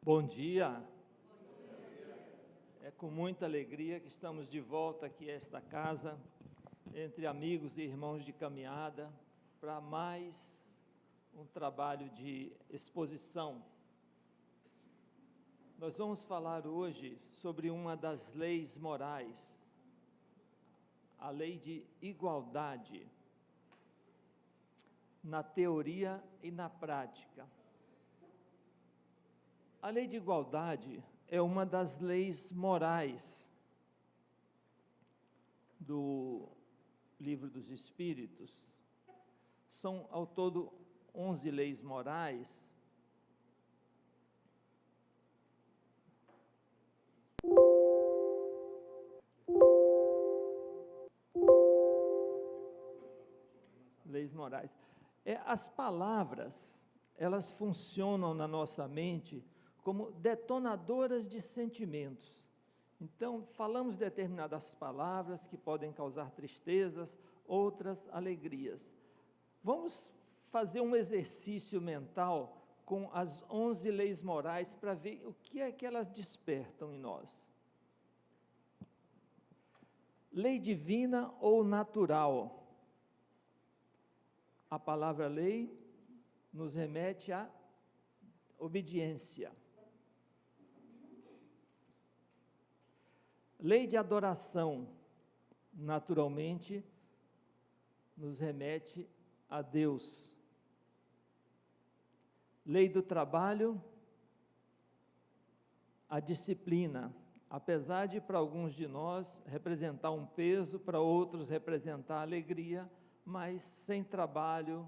Bom dia. É com muita alegria que estamos de volta aqui a esta casa, entre amigos e irmãos de caminhada, para mais um trabalho de exposição. Nós vamos falar hoje sobre uma das leis morais, a lei de igualdade, na teoria e na prática. A lei de igualdade é uma das leis morais do Livro dos Espíritos. São, ao todo, 11 leis morais. Leis morais. As palavras, elas funcionam na nossa mente como detonadoras de sentimentos. Então, falamos determinadas palavras que podem causar tristezas, outras alegrias. Vamos fazer um exercício mental com as 11 leis morais para ver o que é que elas despertam em nós. Lei divina ou natural? A palavra lei nos remete à obediência. Lei de adoração, naturalmente, nos remete a Deus. Lei do trabalho, a disciplina, apesar de para alguns de nós representar um peso, para outros representar alegria, mas sem trabalho,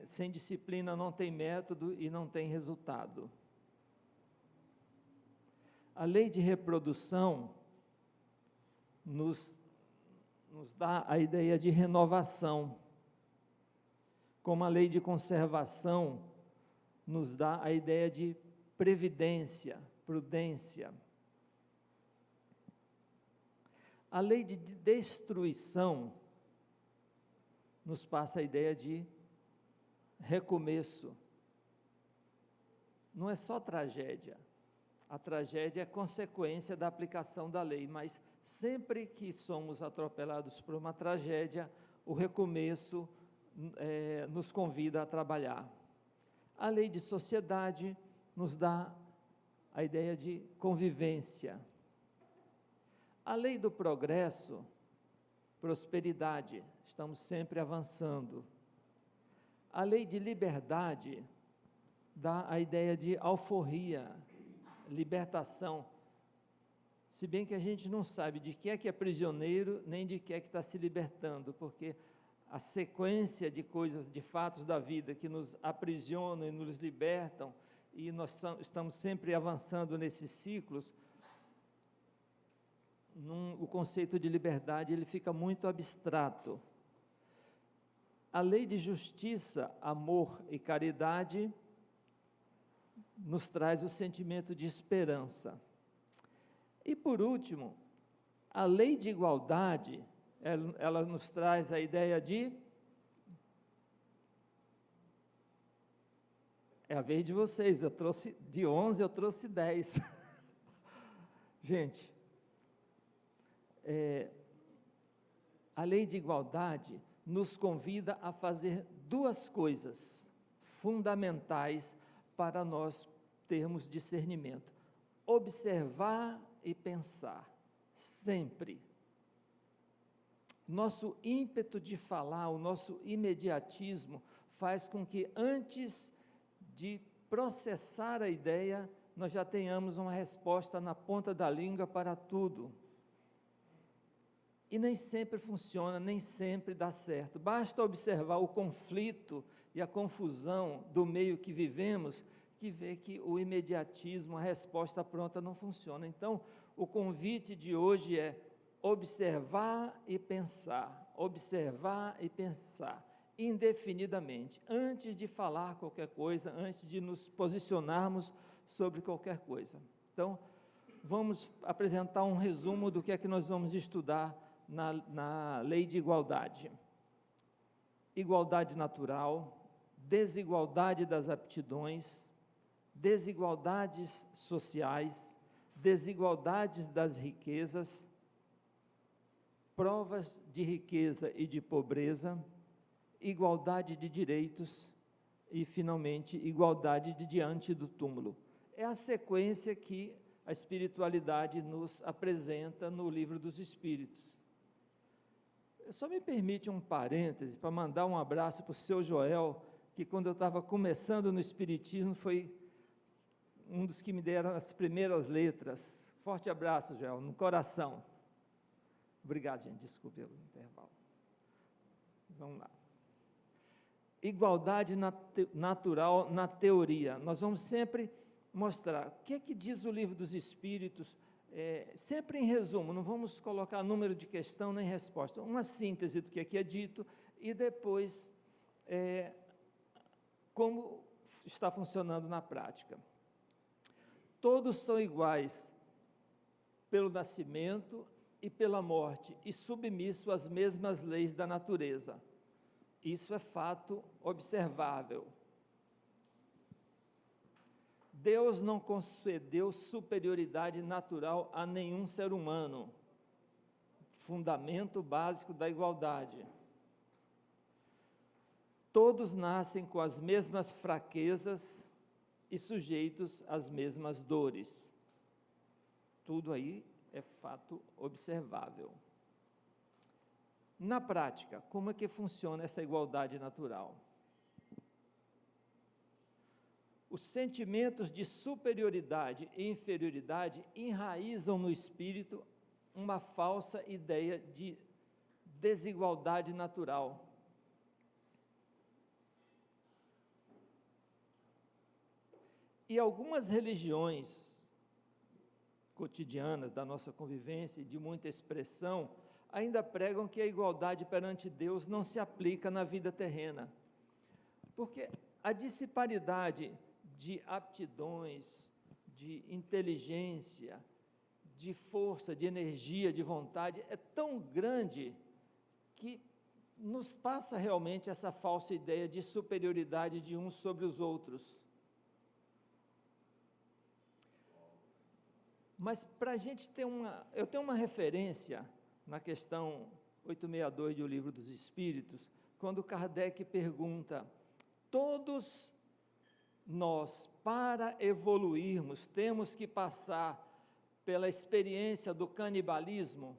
sem disciplina não tem método e não tem resultado. A lei de reprodução nos dá a ideia de renovação, como a lei de conservação nos dá a ideia de previdência, prudência. A lei de destruição nos passa a ideia de recomeço. Não é só tragédia. A tragédia é consequência da aplicação da lei, mas sempre que somos atropelados por uma tragédia, o recomeço nos convida a trabalhar. A lei de sociedade nos dá a ideia de convivência. A lei do progresso, prosperidade, estamos sempre avançando. A lei de liberdade dá a ideia de alforria, libertação, se bem que a gente não sabe de que é prisioneiro, nem de que está se libertando, porque a sequência de coisas, de fatos da vida que nos aprisionam e nos libertam, e nós estamos sempre avançando nesses ciclos, o conceito de liberdade ele fica muito abstrato. A lei de justiça, amor e caridade nos traz o sentimento de esperança. E por último, a lei de igualdade, ela nos traz a ideia de... É a vez de vocês, eu trouxe de 11, eu trouxe 10. Gente, a lei de igualdade nos convida a fazer duas coisas fundamentais para nós termos discernimento: observar e pensar, sempre. Nosso ímpeto de falar, o nosso imediatismo, faz com que antes de processar a ideia, nós já tenhamos uma resposta na ponta da língua para tudo. E nem sempre funciona, nem sempre dá certo. Basta observar o conflito e a confusão do meio que vivemos, que vê que o imediatismo, a resposta pronta não funciona. Então, o convite de hoje é observar e pensar, indefinidamente, antes de falar qualquer coisa, antes de nos posicionarmos sobre qualquer coisa. Então, vamos apresentar um resumo do que é que nós vamos estudar na lei de igualdade. Igualdade natural, desigualdade das aptidões, desigualdades sociais, desigualdades das riquezas, provas de riqueza e de pobreza, igualdade de direitos e, finalmente, igualdade diante do túmulo. É a sequência que a espiritualidade nos apresenta no Livro dos Espíritos. Só me permite um parêntese para mandar um abraço para o seu Joel, que quando eu estava começando no Espiritismo foi um dos que me deram as primeiras letras. Forte abraço, Joel, no coração. Obrigado, gente, desculpe o intervalo. Vamos lá. Igualdade natural na teoria. Nós vamos sempre mostrar o que é que diz o Livro dos Espíritos, sempre em resumo, não vamos colocar número de questão nem resposta, uma síntese do que aqui é dito, e depois como está funcionando na prática. Todos são iguais pelo nascimento e pela morte, e submissos às mesmas leis da natureza. Isso é fato observável. Deus não concedeu superioridade natural a nenhum ser humano, fundamento básico da igualdade. Todos nascem com as mesmas fraquezas e sujeitos às mesmas dores. Tudo aí é fato observável. Na prática, como é que funciona essa igualdade natural? Os sentimentos de superioridade e inferioridade enraizam no espírito uma falsa ideia de desigualdade natural. E algumas religiões cotidianas da nossa convivência e de muita expressão ainda pregam que a igualdade perante Deus não se aplica na vida terrena, porque a disparidade de aptidões, de inteligência, de força, de energia, de vontade é tão grande que nos passa realmente essa falsa ideia de superioridade de uns sobre os outros. Mas para a gente ter eu tenho uma referência na questão 862 do Livro dos Espíritos, quando Kardec pergunta: todos nós, para evoluirmos, temos que passar pela experiência do canibalismo?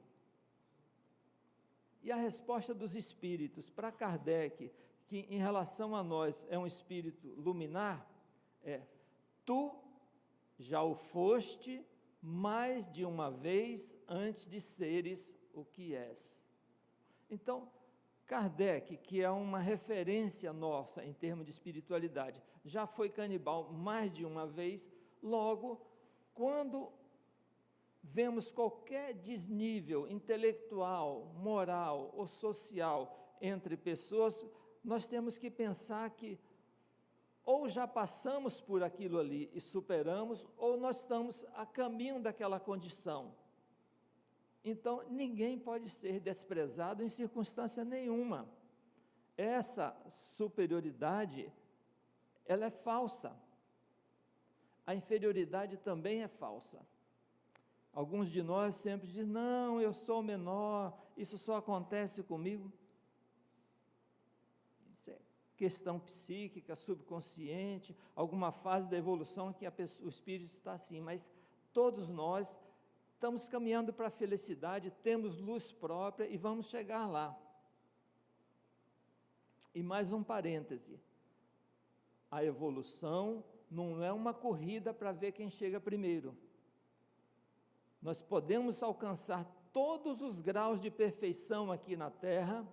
E a resposta dos espíritos para Kardec, que em relação a nós é um espírito luminar, é: tu já o foste mais de uma vez antes de seres o que és. Então, Kardec, que é uma referência nossa em termos de espiritualidade, já foi canibal mais de uma vez. Logo, quando vemos qualquer desnível intelectual, moral ou social entre pessoas, nós temos que pensar que ou já passamos por aquilo ali e superamos, ou nós estamos a caminho daquela condição. Então, ninguém pode ser desprezado em circunstância nenhuma. Essa superioridade, ela é falsa. A inferioridade também é falsa. Alguns de nós sempre dizem: não, eu sou o menor, isso só acontece comigo. Isso é questão psíquica, subconsciente, alguma fase da evolução que o espírito está assim, mas todos nós estamos caminhando para a felicidade, temos luz própria e vamos chegar lá. E mais um parêntese: a evolução não é uma corrida para ver quem chega primeiro. Nós podemos alcançar todos os graus de perfeição aqui na Terra,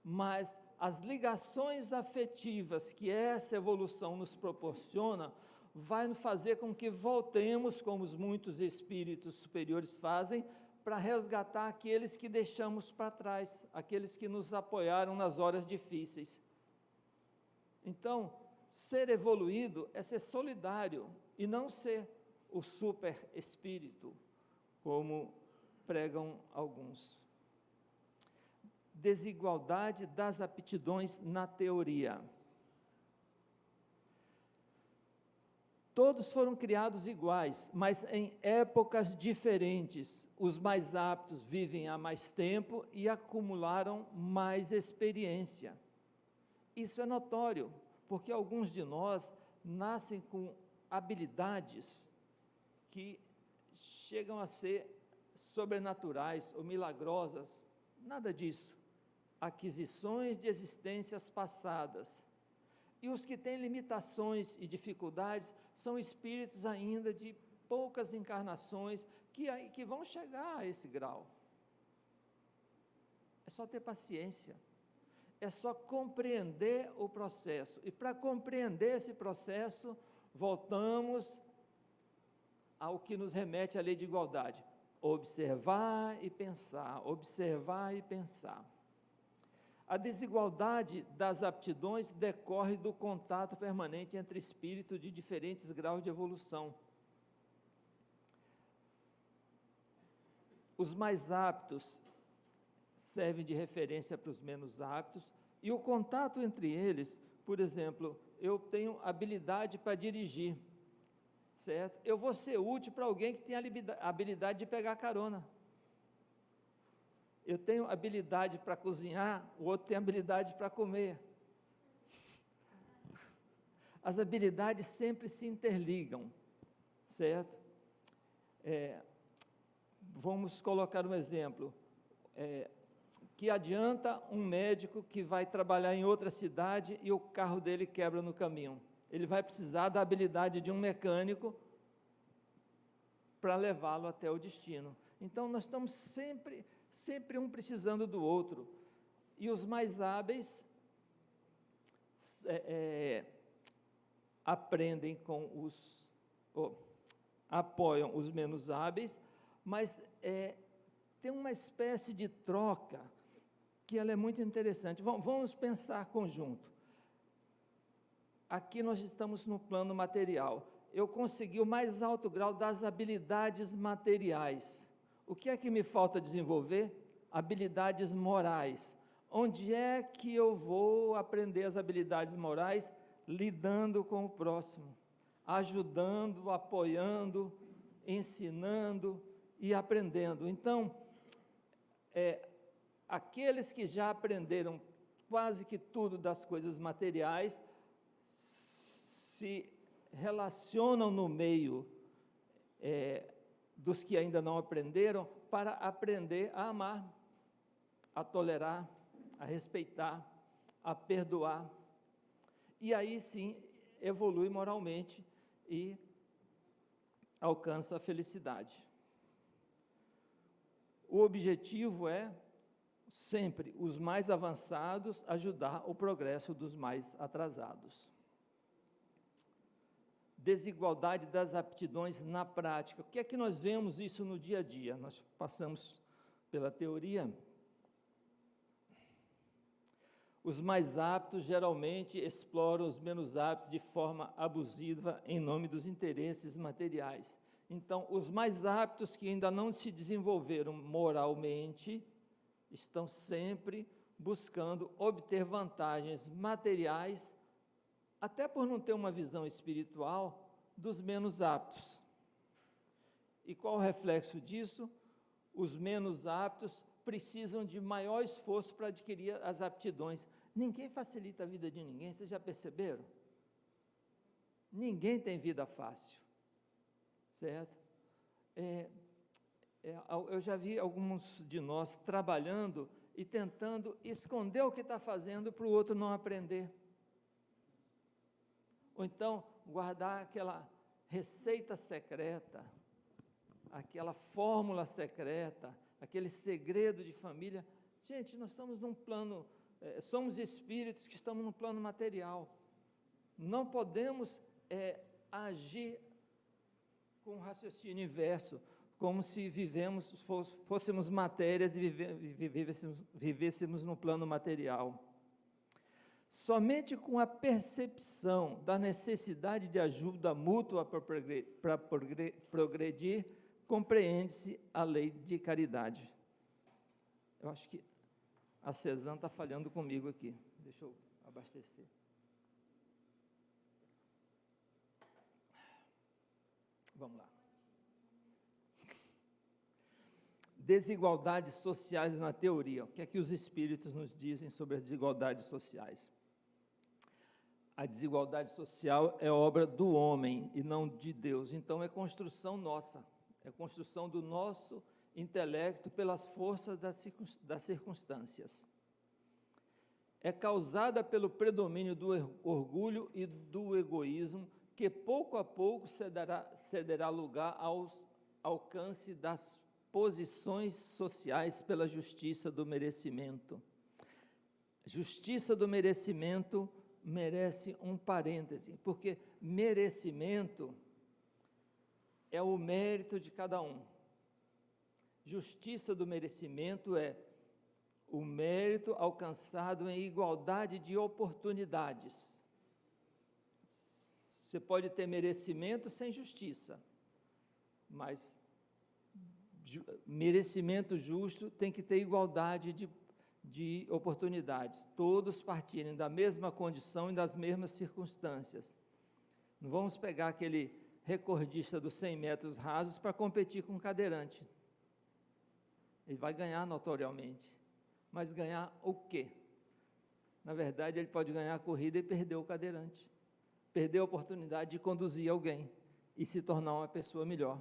mas as ligações afetivas que essa evolução nos proporciona vai nos fazer com que voltemos, como os muitos espíritos superiores fazem, para resgatar aqueles que deixamos para trás, aqueles que nos apoiaram nas horas difíceis. Então, ser evoluído é ser solidário e não ser o super espírito, como pregam alguns. Desigualdade das aptidões na teoria. Todos foram criados iguais, mas em épocas diferentes. Os mais aptos vivem há mais tempo e acumularam mais experiência. Isso é notório, porque alguns de nós nascem com habilidades que chegam a ser sobrenaturais ou milagrosas. Nada disso. Aquisições de existências passadas. E os que têm limitações e dificuldades são espíritos ainda de poucas encarnações que vão chegar a esse grau. É só ter paciência, é só compreender o processo. E para compreender esse processo, voltamos ao que nos remete à lei de igualdade: observar e pensar, observar e pensar. A desigualdade das aptidões decorre do contato permanente entre espíritos de diferentes graus de evolução. Os mais aptos servem de referência para os menos aptos, e o contato entre eles, por exemplo, eu tenho habilidade para dirigir, certo? Eu vou ser útil para alguém que tem a habilidade de pegar carona. Eu tenho habilidade para cozinhar, o outro tem habilidade para comer. As habilidades sempre se interligam, certo? Vamos colocar um exemplo. Que adianta um médico que vai trabalhar em outra cidade e o carro dele quebra no caminho? Ele vai precisar da habilidade de um mecânico para levá-lo até o destino. Então, nós estamos sempre um precisando do outro, e os mais hábeis aprendem apoiam os menos hábeis, mas tem uma espécie de troca, que ela é muito interessante. Vamos pensar conjunto. Aqui nós estamos no plano material, eu consegui o mais alto grau das habilidades materiais. O que é que me falta desenvolver? Habilidades morais. Onde é que eu vou aprender as habilidades morais? Lidando com o próximo, ajudando, apoiando, ensinando e aprendendo. Então, aqueles que já aprenderam quase que tudo das coisas materiais, se relacionam no meio dos que ainda não aprenderam, para aprender a amar, a tolerar, a respeitar, a perdoar, e aí sim evolui moralmente e alcança a felicidade. O objetivo é sempre os mais avançados ajudar o progresso dos mais atrasados. Desigualdade das aptidões na prática. O que é que nós vemos isso no dia a dia? Nós passamos pela teoria. Os mais aptos geralmente exploram os menos aptos de forma abusiva em nome dos interesses materiais. Então, os mais aptos que ainda não se desenvolveram moralmente, estão sempre buscando obter vantagens materiais, até por não ter uma visão espiritual, dos menos aptos. E qual o reflexo disso? Os menos aptos precisam de maior esforço para adquirir as aptidões. Ninguém facilita a vida de ninguém, vocês já perceberam? Ninguém tem vida fácil, certo? Eu já vi alguns de nós trabalhando e tentando esconder o que está fazendo para o outro não aprender. Ou então, guardar aquela receita secreta, aquela fórmula secreta, aquele segredo de família. Gente, nós estamos num plano, somos espíritos que estamos no plano material. Não podemos agir com um raciocínio inverso, como se fôssemos matérias e vivêssemos no plano material. Somente com a percepção da necessidade de ajuda mútua para progredir, compreende-se a lei de caridade. Eu acho que a Cezanne está falhando comigo aqui. Deixa eu abastecer. Vamos lá. Desigualdades sociais na teoria. O que é que os espíritos nos dizem sobre as desigualdades sociais? A desigualdade social é obra do homem e não de Deus, então é construção nossa, é construção do nosso intelecto pelas forças das circunstâncias. É causada pelo predomínio do orgulho e do egoísmo, que pouco a pouco cederá lugar aos alcance das posições sociais pela justiça do merecimento. Justiça do merecimento merece um parêntese, porque merecimento é o mérito de cada um. Justiça do merecimento é o mérito alcançado em igualdade de oportunidades. Você pode ter merecimento sem justiça, mas merecimento justo tem que ter igualdade de oportunidades, todos partirem da mesma condição e das mesmas circunstâncias. Não vamos pegar aquele recordista dos 100 metros rasos para competir com um cadeirante. Ele vai ganhar notoriamente, mas ganhar o quê? Na verdade, ele pode ganhar a corrida e perder o cadeirante, perder a oportunidade de conduzir alguém e se tornar uma pessoa melhor.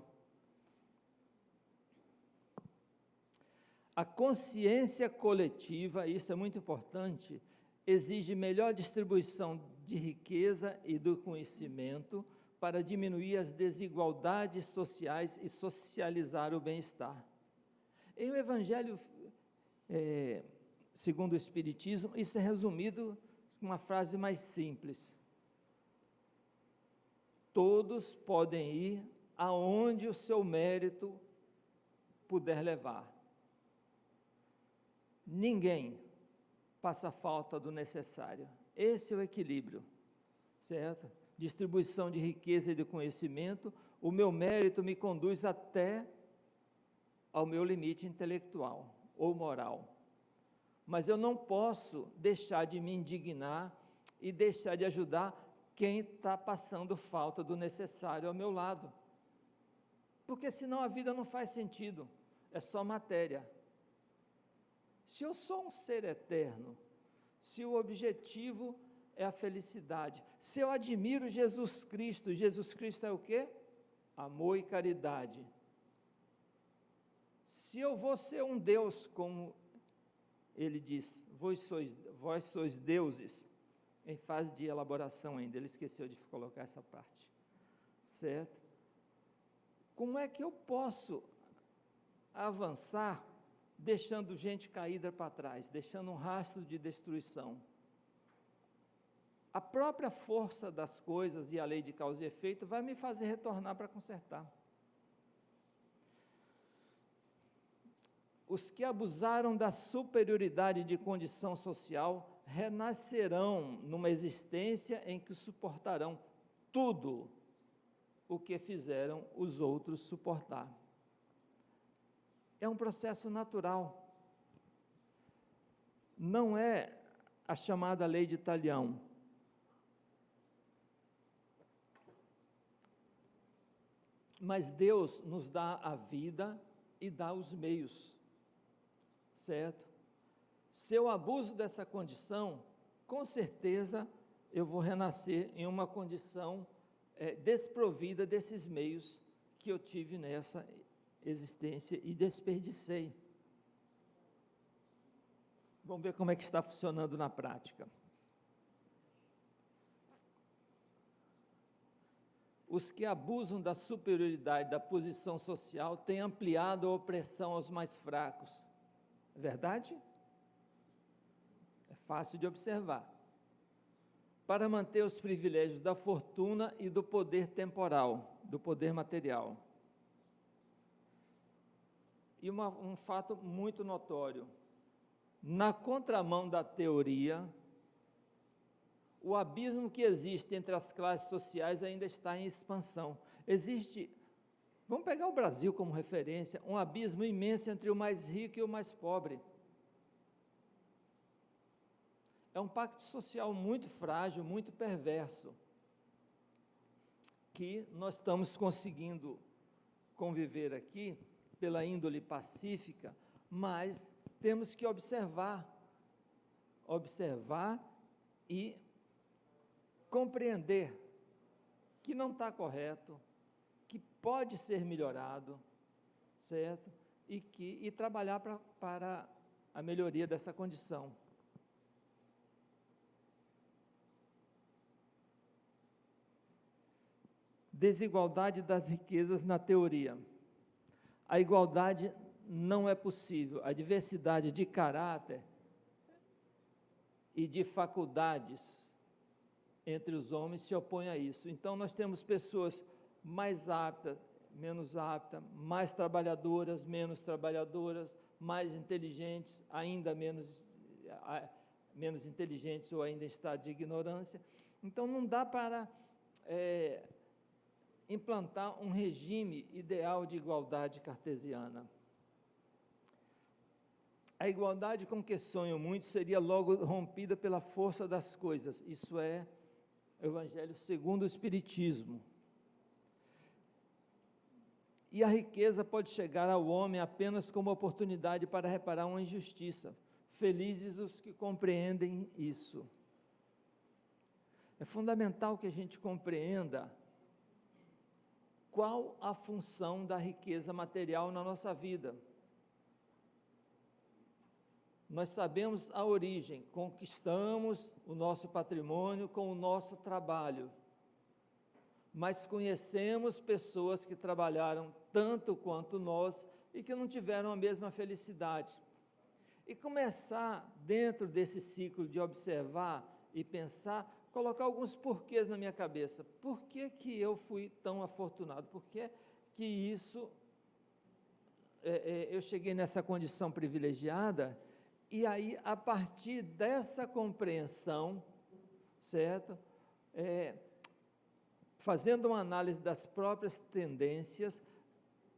A consciência coletiva, isso é muito importante, exige melhor distribuição de riqueza e do conhecimento para diminuir as desigualdades sociais e socializar o bem-estar. Em o Evangelho, segundo o Espiritismo, isso é resumido com uma frase mais simples: todos podem ir aonde o seu mérito puder levar. Ninguém passa falta do necessário. Esse é o equilíbrio, certo? Distribuição de riqueza e de conhecimento, o meu mérito me conduz até ao meu limite intelectual ou moral. Mas eu não posso deixar de me indignar e deixar de ajudar quem está passando falta do necessário ao meu lado. Porque senão a vida não faz sentido, é só matéria. Se eu sou um ser eterno, se o objetivo é a felicidade, se eu admiro Jesus Cristo é o quê? Amor e caridade. Se eu vou ser um Deus, como ele diz, vós sois deuses, em fase de elaboração ainda, ele esqueceu de colocar essa parte, certo? Como é que eu posso avançar deixando gente caída para trás, deixando um rastro de destruição? A própria força das coisas e a lei de causa e efeito vai me fazer retornar para consertar. Os que abusaram da superioridade de condição social renascerão numa existência em que suportarão tudo o que fizeram os outros suportar. É um processo natural. Não é a chamada lei de Talião. Mas Deus nos dá a vida e dá os meios, certo? Se eu abuso dessa condição, com certeza eu vou renascer em uma condição desprovida desses meios que eu tive nessa existência e desperdicei. Vamos ver como é que está funcionando na prática. Os que abusam da superioridade da posição social têm ampliado a opressão aos mais fracos. É verdade? É fácil de observar. Para manter os privilégios da fortuna e do poder temporal, do poder material. E um fato muito notório, na contramão da teoria, o abismo que existe entre as classes sociais ainda está em expansão. Existe, vamos pegar o Brasil como referência, um abismo imenso entre o mais rico e o mais pobre. É um pacto social muito frágil, muito perverso. que nós estamos conseguindo conviver aqui pela índole pacífica, mas temos que observar e compreender que não está correto, que pode ser melhorado, certo? E trabalhar para a melhoria dessa condição. Desigualdade das riquezas na teoria. A igualdade não é possível. A diversidade de caráter e de faculdades entre os homens se opõe a isso. Então, nós temos pessoas mais aptas, menos aptas, mais trabalhadoras, menos trabalhadoras, mais inteligentes, ainda menos inteligentes ou ainda em estado de ignorância. Então, não dá para implantar um regime ideal de igualdade cartesiana. A igualdade com que sonham muitos seria logo rompida pela força das coisas, isso é, o Evangelho segundo o Espiritismo. E a riqueza pode chegar ao homem apenas como oportunidade para reparar uma injustiça. Felizes os que compreendem isso. É fundamental que a gente compreenda qual a função da riqueza material na nossa vida. Nós sabemos a origem, conquistamos o nosso patrimônio com o nosso trabalho, mas conhecemos pessoas que trabalharam tanto quanto nós e que não tiveram a mesma felicidade. E começar, dentro desse ciclo de observar e pensar, colocar alguns porquês na minha cabeça. Por que que eu fui tão afortunado? Por que que isso, eu cheguei nessa condição privilegiada? E aí, a partir dessa compreensão, certo? Fazendo uma análise das próprias tendências,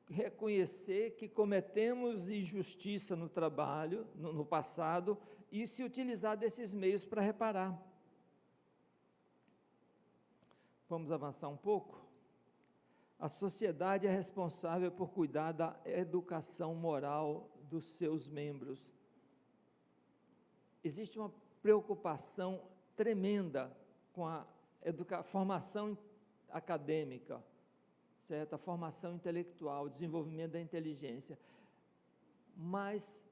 reconhecer que cometemos injustiça no trabalho, no passado, e se utilizar desses meios para reparar. Vamos avançar um pouco? A sociedade é responsável por cuidar da educação moral dos seus membros. Existe uma preocupação tremenda com a formação acadêmica, certo? A formação intelectual, o desenvolvimento da inteligência. Mas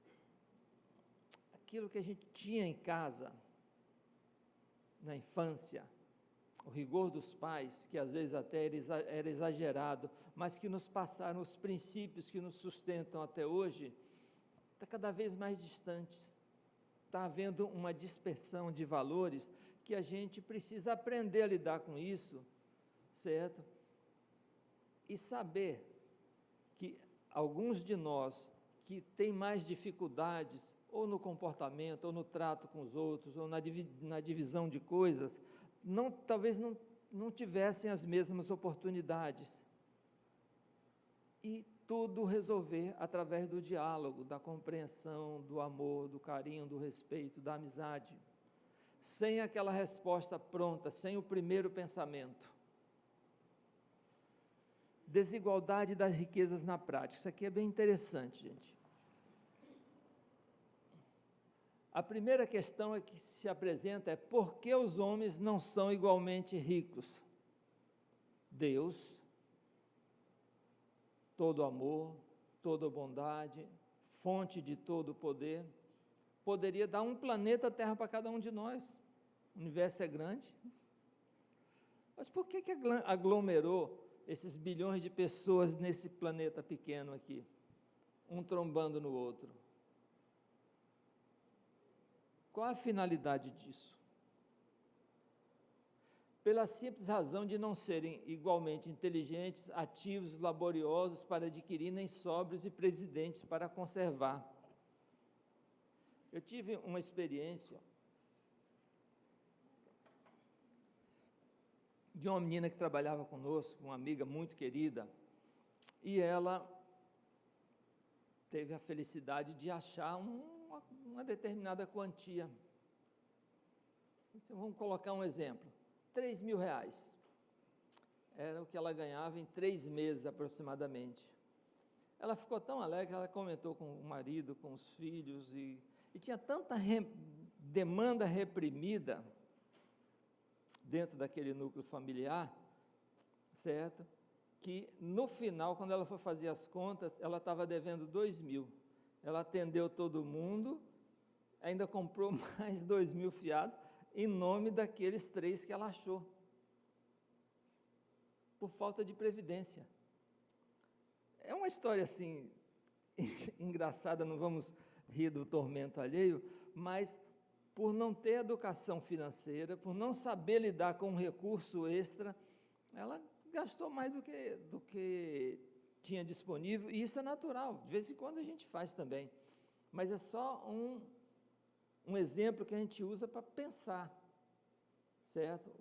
aquilo que a gente tinha em casa, na infância, o rigor dos pais, que às vezes até era exagerado, mas que nos passaram os princípios que nos sustentam até hoje, está cada vez mais distantes. Está havendo uma dispersão de valores que a gente precisa aprender a lidar com isso, certo? E saber que alguns de nós que têm mais dificuldades, ou no comportamento, ou no trato com os outros, ou na divisão de coisas, talvez não tivessem as mesmas oportunidades. E tudo resolver através do diálogo, da compreensão, do amor, do carinho, do respeito, da amizade, sem aquela resposta pronta, sem o primeiro pensamento. Desigualdade das riquezas na prática. Isso aqui é bem interessante, gente. A primeira questão que se apresenta é: por que os homens não são igualmente ricos? Deus, todo amor, toda bondade, fonte de todo poder, poderia dar um planeta Terra para cada um de nós. O universo é grande. Mas por que aglomerou esses bilhões de pessoas nesse planeta pequeno aqui, um trombando no outro? Qual a finalidade disso? Pela simples razão de não serem igualmente inteligentes, ativos, laboriosos para adquirir, nem sóbrios e presidentes para conservar. Eu tive uma experiência de uma menina que trabalhava conosco, uma amiga muito querida, e ela teve a felicidade de achar uma determinada quantia. Então, vamos colocar um exemplo: R$3.000. era o que ela ganhava em 3 meses aproximadamente. Ela ficou tão alegre, ela comentou com o marido, com os filhos, e tinha tanta demanda reprimida dentro daquele núcleo familiar, certo? Que no final, quando ela foi fazer as contas, ela estava devendo 2.000. Ela atendeu todo mundo, ainda comprou mais 2.000 fiados, em nome daqueles 3 que ela achou, por falta de previdência. É uma história assim, engraçada, não vamos rir do tormento alheio, mas por não ter educação financeira, por não saber lidar com um recurso extra, ela gastou mais do que tinha disponível, e isso é natural, de vez em quando a gente faz também, mas é só um exemplo que a gente usa para pensar, certo?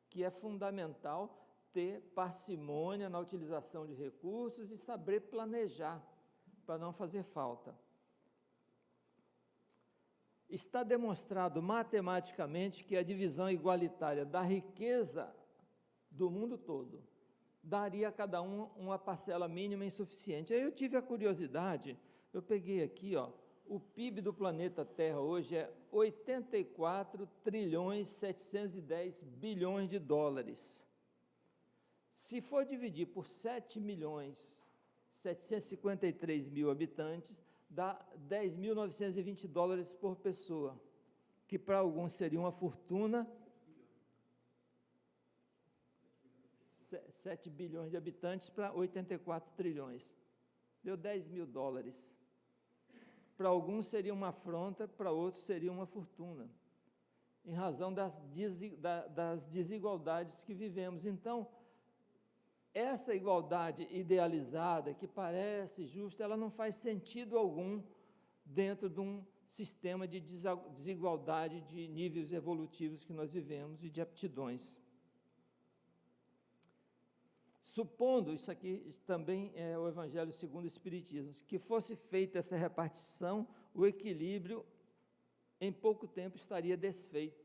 Que é fundamental ter parcimônia na utilização de recursos e saber planejar, para não fazer falta. Está demonstrado matematicamente que a divisão igualitária da riqueza do mundo todo daria a cada um uma parcela mínima insuficiente. Aí eu tive a curiosidade, eu peguei aqui, o PIB do planeta Terra hoje é 84 trilhões 710 bilhões de dólares. Se for dividir por 7 milhões 753 mil habitantes, dá 10.920 dólares por pessoa, que para alguns seria uma fortuna. 7 bilhões de habitantes para 84 trilhões, deu 10.000 dólares. Para alguns seria uma afronta, para outros seria uma fortuna, em razão das desigualdades que vivemos. Então, essa igualdade idealizada, que parece justa, ela não faz sentido algum dentro de um sistema de desigualdade de níveis evolutivos que nós vivemos e de aptidões. Supondo, isso aqui também é o Evangelho segundo o Espiritismo, que fosse feita essa repartição, o equilíbrio em pouco tempo estaria desfeito.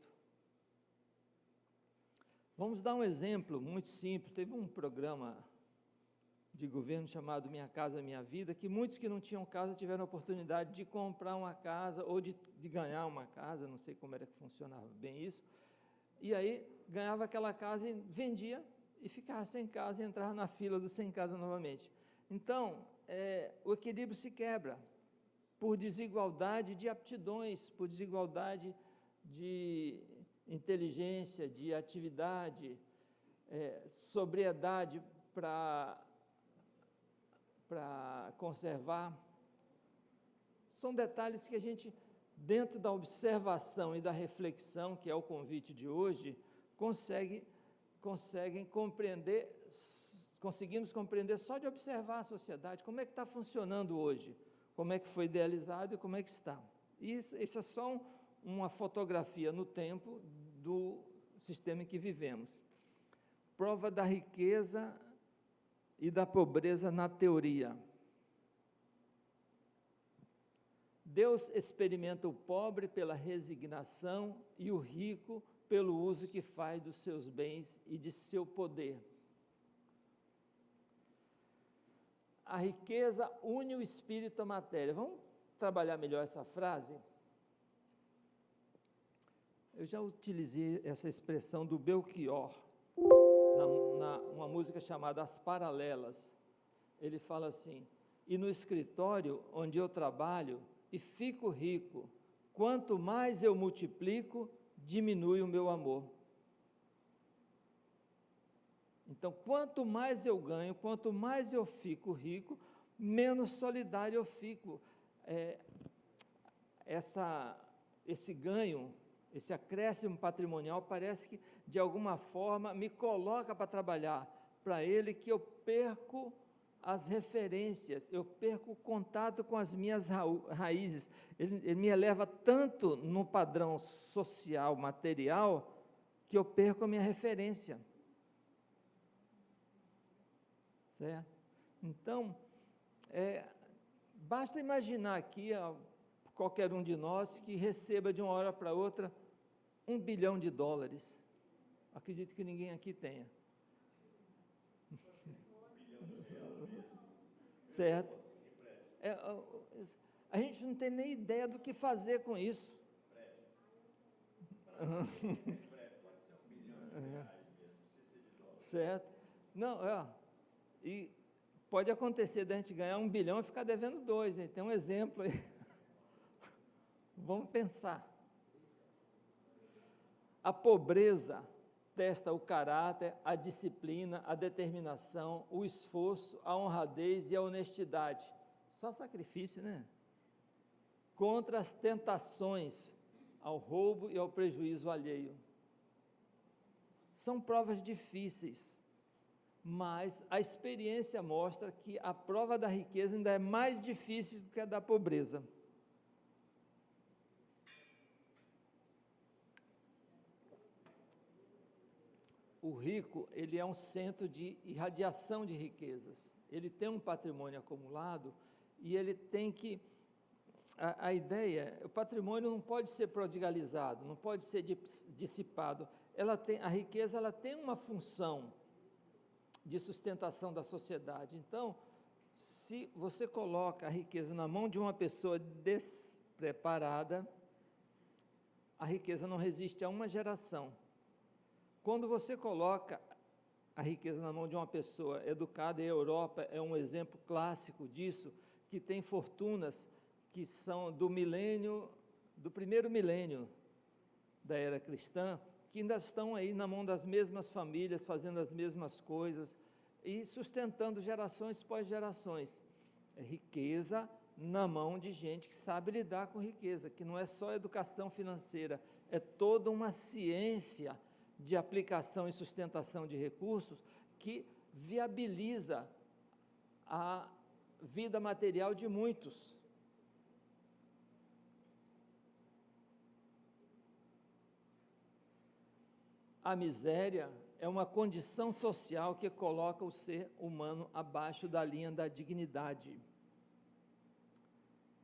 Vamos dar um exemplo muito simples. Teve um programa de governo chamado Minha Casa Minha Vida, que muitos que não tinham casa tiveram a oportunidade de comprar uma casa ou de ganhar uma casa, não sei como era que funcionava bem isso, e aí ganhava aquela casa e vendia, e ficava sem casa e entrava na fila do sem casa novamente. Então, o equilíbrio se quebra por desigualdade de aptidões, por desigualdade de inteligência, de atividade, sobriedade para conservar. São detalhes que a gente, dentro da observação e da reflexão, que é o convite de hoje, conseguimos compreender só de observar a sociedade, como é que está funcionando hoje, como é que foi idealizado e como é que está. Isso é só uma fotografia no tempo do sistema em que vivemos. Prova da riqueza e da pobreza na teoria. Deus experimenta o pobre pela resignação e o rico pelo uso que faz dos seus bens e de seu poder. A riqueza une o espírito à matéria. Vamos trabalhar melhor essa frase? Eu já utilizei essa expressão do Belchior, uma música chamada As Paralelas. Ele fala assim: e no escritório onde eu trabalho e fico rico, quanto mais eu multiplico, diminui o meu amor. Então, quanto mais eu ganho, quanto mais eu fico rico, menos solidário eu fico. Esse ganho, esse acréscimo patrimonial, parece que, de alguma forma, me coloca para trabalhar para ele, que eu perco as referências, eu perco o contato com as minhas raízes. Ele me eleva tanto no padrão social, material, que eu perco a minha referência. Certo? Então, basta imaginar aqui, qualquer um de nós, que receba de uma hora para outra $1 bilhão. Acredito que ninguém aqui tenha. Certo? A gente não tem nem ideia do que fazer com isso. Certo? Não, e pode acontecer da gente ganhar 1 bilhão e ficar devendo 2, hein? Tem um exemplo aí. Vamos pensar. A pobreza testa o caráter, a disciplina, a determinação, o esforço, a honradez e a honestidade. Só sacrifício, né? Contra as tentações ao roubo e ao prejuízo alheio. São provas difíceis, mas a experiência mostra que a prova da riqueza ainda é mais difícil do que a da pobreza. O rico, ele é um centro de irradiação de riquezas. Ele tem um patrimônio acumulado e ele tem que... A ideia, o patrimônio não pode ser prodigalizado, não pode ser dissipado. A riqueza ela tem uma função de sustentação da sociedade. Então, se você coloca a riqueza na mão de uma pessoa despreparada, a riqueza não resiste a uma geração. Quando você coloca a riqueza na mão de uma pessoa educada, e a Europa é um exemplo clássico disso, que tem fortunas que são do primeiro milênio da era cristã, que ainda estão aí na mão das mesmas famílias, fazendo as mesmas coisas, e sustentando gerações pós gerações. É riqueza na mão de gente que sabe lidar com riqueza, que não é só educação financeira, é toda uma ciência de aplicação e sustentação de recursos que viabiliza a vida material de muitos. A miséria é uma condição social que coloca o ser humano abaixo da linha da dignidade.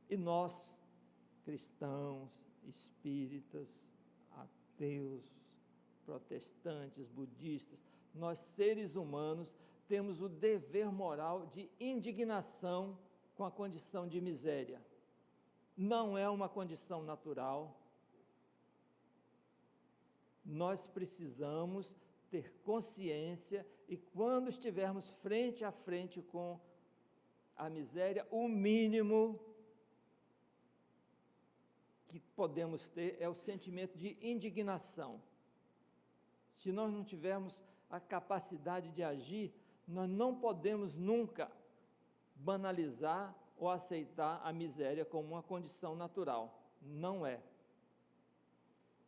E nós, cristãos, espíritas, ateus, protestantes, budistas, nós seres humanos temos o dever moral de indignação com a condição de miséria. Não é uma condição natural. Nós precisamos ter consciência e quando estivermos frente a frente com a miséria, o mínimo que podemos ter é o sentimento de indignação. Se nós não tivermos a capacidade de agir, nós não podemos nunca banalizar ou aceitar a miséria como uma condição natural. Não é.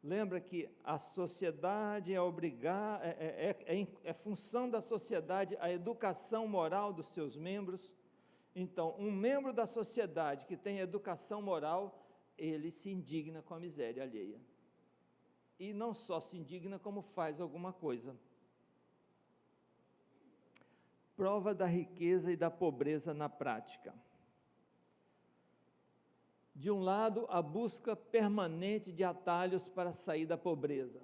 Lembra que a sociedade é função da sociedade a educação moral dos seus membros. Então, um membro da sociedade que tem educação moral, ele se indigna com a miséria alheia. E não só se indigna, como faz alguma coisa. Prova da riqueza e da pobreza na prática. De um lado, a busca permanente de atalhos para sair da pobreza,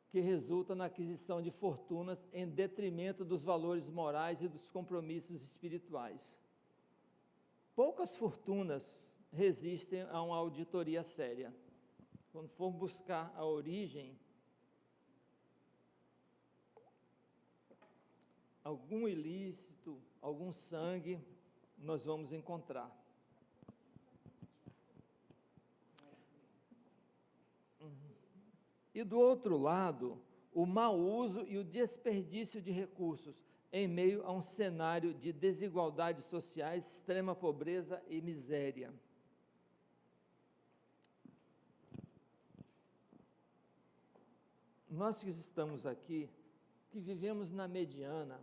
que resulta na aquisição de fortunas em detrimento dos valores morais e dos compromissos espirituais. Poucas fortunas resistem a uma auditoria séria. Quando for buscar a origem, algum ilícito, algum sangue, nós vamos encontrar. E do outro lado, o mau uso e o desperdício de recursos em meio a um cenário de desigualdades sociais, extrema pobreza e miséria. Nós que estamos aqui, que vivemos na mediana,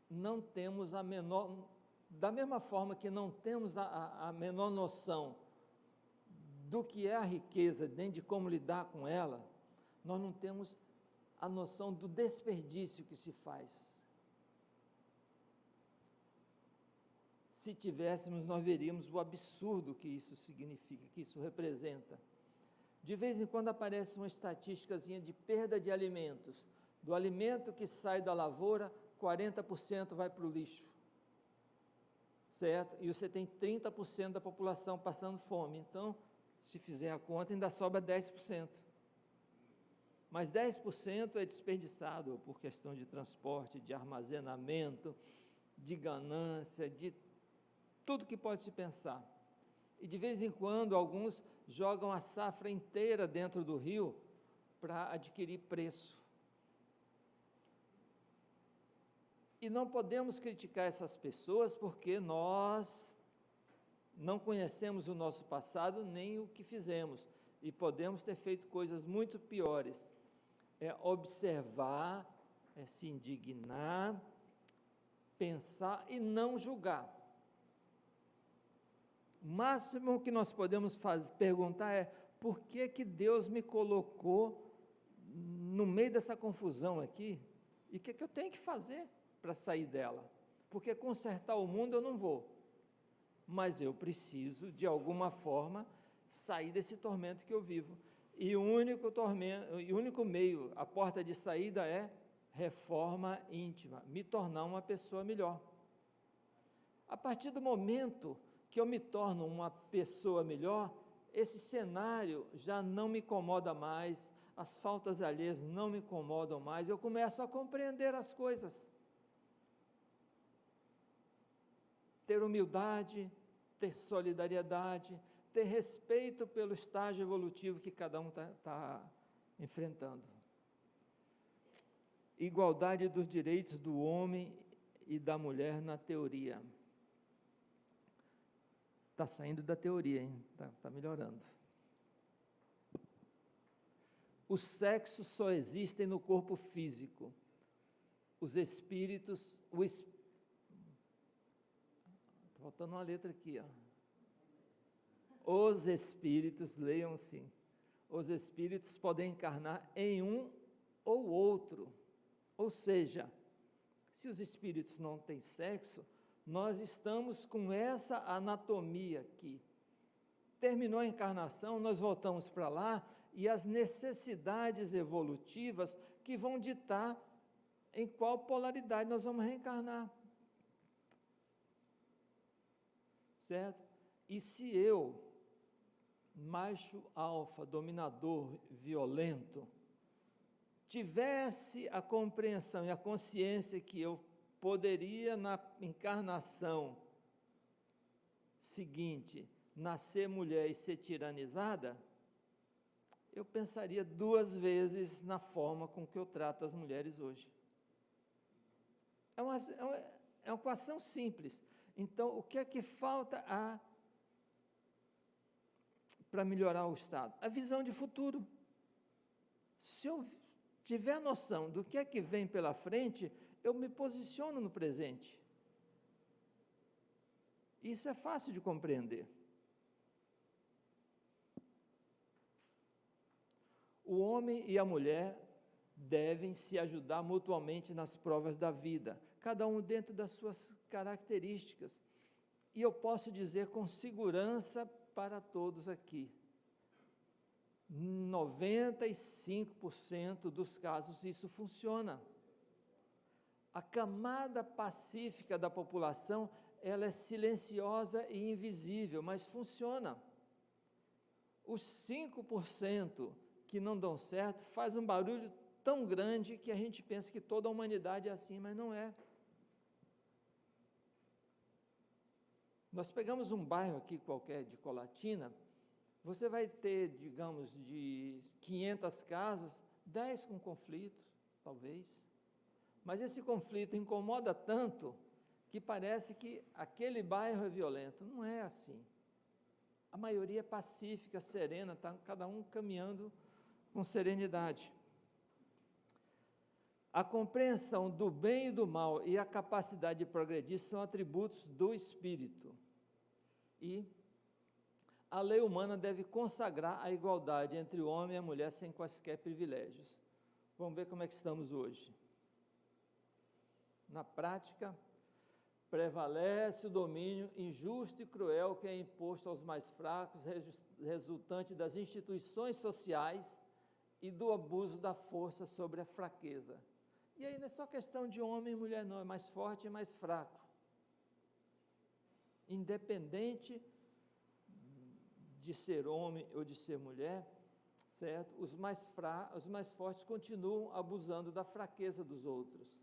não temos a menor, da mesma forma que não temos a menor noção do que é a riqueza, nem de como lidar com ela, nós não temos a noção do desperdício que se faz. Se tivéssemos, nós veríamos o absurdo que isso significa, que isso representa. De vez em quando aparece uma estatísticazinha de perda de alimentos. Do alimento que sai da lavoura, 40% vai para o lixo, certo? E você tem 30% da população passando fome. Então, se fizer a conta, ainda sobra 10%. Mas 10% é desperdiçado por questão de transporte, de armazenamento, de ganância, de tudo que pode se pensar. E de vez em quando, alguns jogam a safra inteira dentro do rio para adquirir preço. E não podemos criticar essas pessoas porque nós não conhecemos o nosso passado nem o que fizemos, e podemos ter feito coisas muito piores. É observar, é se indignar, pensar e não julgar. O máximo que nós podemos perguntar é: por que que Deus me colocou no meio dessa confusão aqui? E o que eu tenho que fazer para sair dela? Porque consertar o mundo eu não vou, mas eu preciso, de alguma forma, sair desse tormento que eu vivo. E o único meio, a porta de saída é reforma íntima, me tornar uma pessoa melhor. A partir do momento que eu me torno uma pessoa melhor, esse cenário já não me incomoda mais, as faltas alheias não me incomodam mais, eu começo a compreender as coisas. Ter humildade, ter solidariedade, ter respeito pelo estágio evolutivo que cada um está enfrentando. Igualdade dos direitos do homem e da mulher na teoria. Está saindo da teoria, hein? Está melhorando. Os sexos só existem no corpo físico. Os espíritos... Está faltando uma letra aqui, ó. Os espíritos, leiam sim, os espíritos podem encarnar em um ou outro, ou seja, se os espíritos não têm sexo, nós estamos com essa anatomia aqui. Terminou a encarnação, nós voltamos para lá, e as necessidades evolutivas que vão ditar em qual polaridade nós vamos reencarnar. Certo? E se eu, macho alfa, dominador, violento, tivesse a compreensão e a consciência que eu poderia, na encarnação seguinte, nascer mulher e ser tiranizada, eu pensaria 2 vezes na forma com que eu trato as mulheres hoje. É uma equação simples. Então, o que é que falta para melhorar o estado? A visão de futuro. Se eu tiver noção do que é que vem pela frente, eu me posiciono no presente. Isso é fácil de compreender. O homem e a mulher devem se ajudar mutuamente nas provas da vida, cada um dentro das suas características. E eu posso dizer com segurança para todos aqui, 95% dos casos isso funciona. A camada pacífica da população, ela é silenciosa e invisível, mas funciona. Os 5% que não dão certo faz um barulho tão grande que a gente pensa que toda a humanidade é assim, mas não é. Nós pegamos um bairro aqui qualquer de Colatina, você vai ter, digamos, de 500 casas, 10 com conflito, talvez. Mas esse conflito incomoda tanto que parece que aquele bairro é violento. Não é assim. A maioria é pacífica, serena, está cada um caminhando com serenidade. A compreensão do bem e do mal e a capacidade de progredir são atributos do espírito. E a lei humana deve consagrar a igualdade entre o homem e a mulher sem quaisquer privilégios. Vamos ver como é que estamos hoje. Na prática, prevalece o domínio injusto e cruel que é imposto aos mais fracos, resultante das instituições sociais e do abuso da força sobre a fraqueza. E aí não é só questão de homem e mulher, não, é mais forte e mais fraco. Independente de ser homem ou de ser mulher, certo? Os mais fortes continuam abusando da fraqueza dos outros.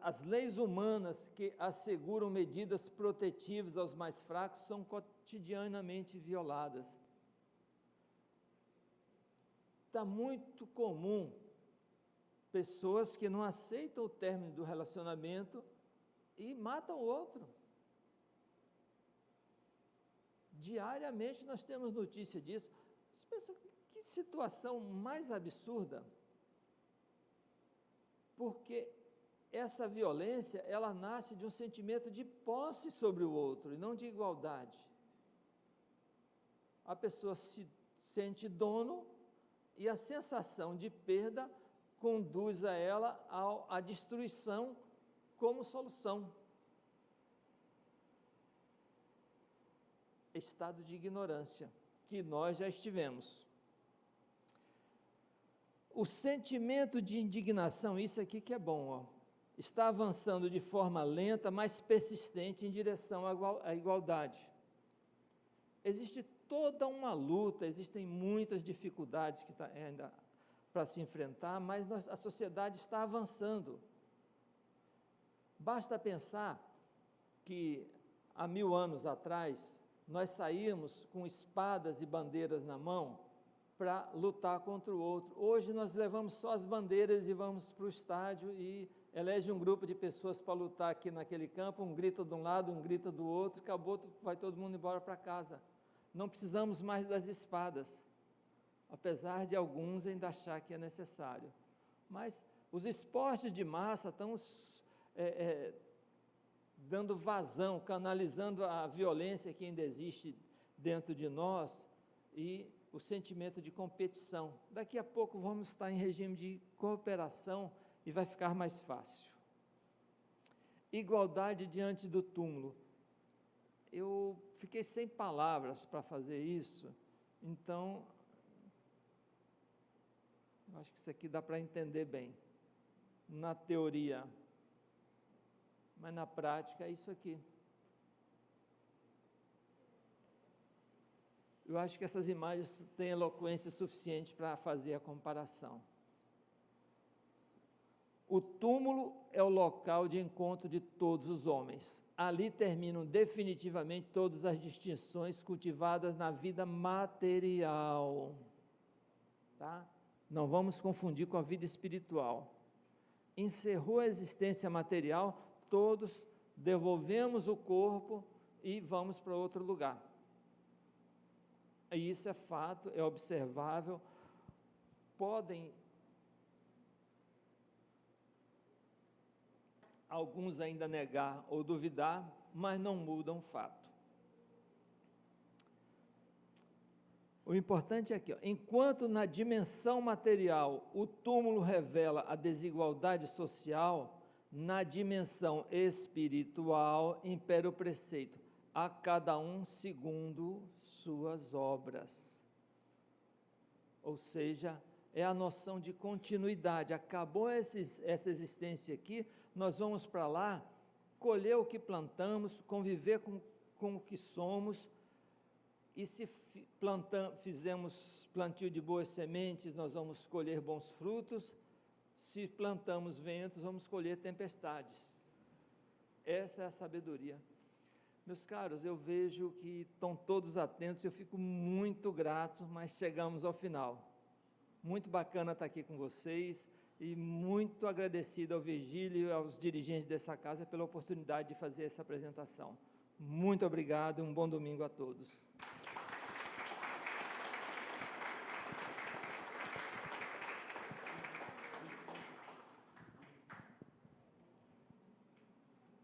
As leis humanas que asseguram medidas protetivas aos mais fracos são cotidianamente violadas. Está muito comum pessoas que não aceitam o término do relacionamento e matam o outro. Diariamente nós temos notícia disso. Você pensa, que situação mais absurda? Porque essa violência, ela nasce de um sentimento de posse sobre o outro, e não de igualdade. A pessoa se sente dono, e a sensação de perda conduz a ela à destruição como solução. Estado de ignorância, que nós já estivemos. O sentimento de indignação, isso aqui que é bom, ó, está avançando de forma lenta, mas persistente em direção à igualdade. Existe toda uma luta, existem muitas dificuldades que ainda para se enfrentar, mas a sociedade está avançando. Basta pensar que há 1000 anos atrás, nós saímos com espadas e bandeiras na mão para lutar contra o outro. Hoje nós levamos só as bandeiras e vamos para o estádio e elege um grupo de pessoas para lutar aqui naquele campo, um grita de um lado, um grita do outro, acabou, vai todo mundo embora para casa. Não precisamos mais das espadas, apesar de alguns ainda achar que é necessário. Mas os esportes de massa estão dando vazão, canalizando a violência que ainda existe dentro de nós e o sentimento de competição. Daqui a pouco vamos estar em regime de cooperação e vai ficar mais fácil. Igualdade diante do túmulo. Eu fiquei sem palavras para fazer isso, então, eu acho que isso aqui dá para entender bem, na teoria, mas na prática é isso aqui. Eu acho que essas imagens têm eloquência suficiente para fazer a comparação. O túmulo é o local de encontro de todos os homens. Ali terminam definitivamente todas as distinções cultivadas na vida material. Tá? Não vamos confundir com a vida espiritual. Encerrou a existência material, todos devolvemos o corpo e vamos para outro lugar. E isso é fato, é observável. Podem alguns ainda negar ou duvidar, mas não mudam o fato. O importante é aqui, ó, enquanto na dimensão material o túmulo revela a desigualdade social, na dimensão espiritual impera o preceito, a cada um segundo suas obras. Ou seja, é a noção de continuidade. Acabou essa existência aqui, nós vamos para lá, colher o que plantamos, conviver com o que somos, e se fizemos plantio de boas sementes, nós vamos colher bons frutos, se plantamos ventos, vamos colher tempestades. Essa é a sabedoria. Meus caros, eu vejo que estão todos atentos, eu fico muito grato, mas chegamos ao final. Muito bacana estar aqui com vocês e muito agradecido ao Virgílio e aos dirigentes dessa casa pela oportunidade de fazer essa apresentação. Muito obrigado e um bom domingo a todos.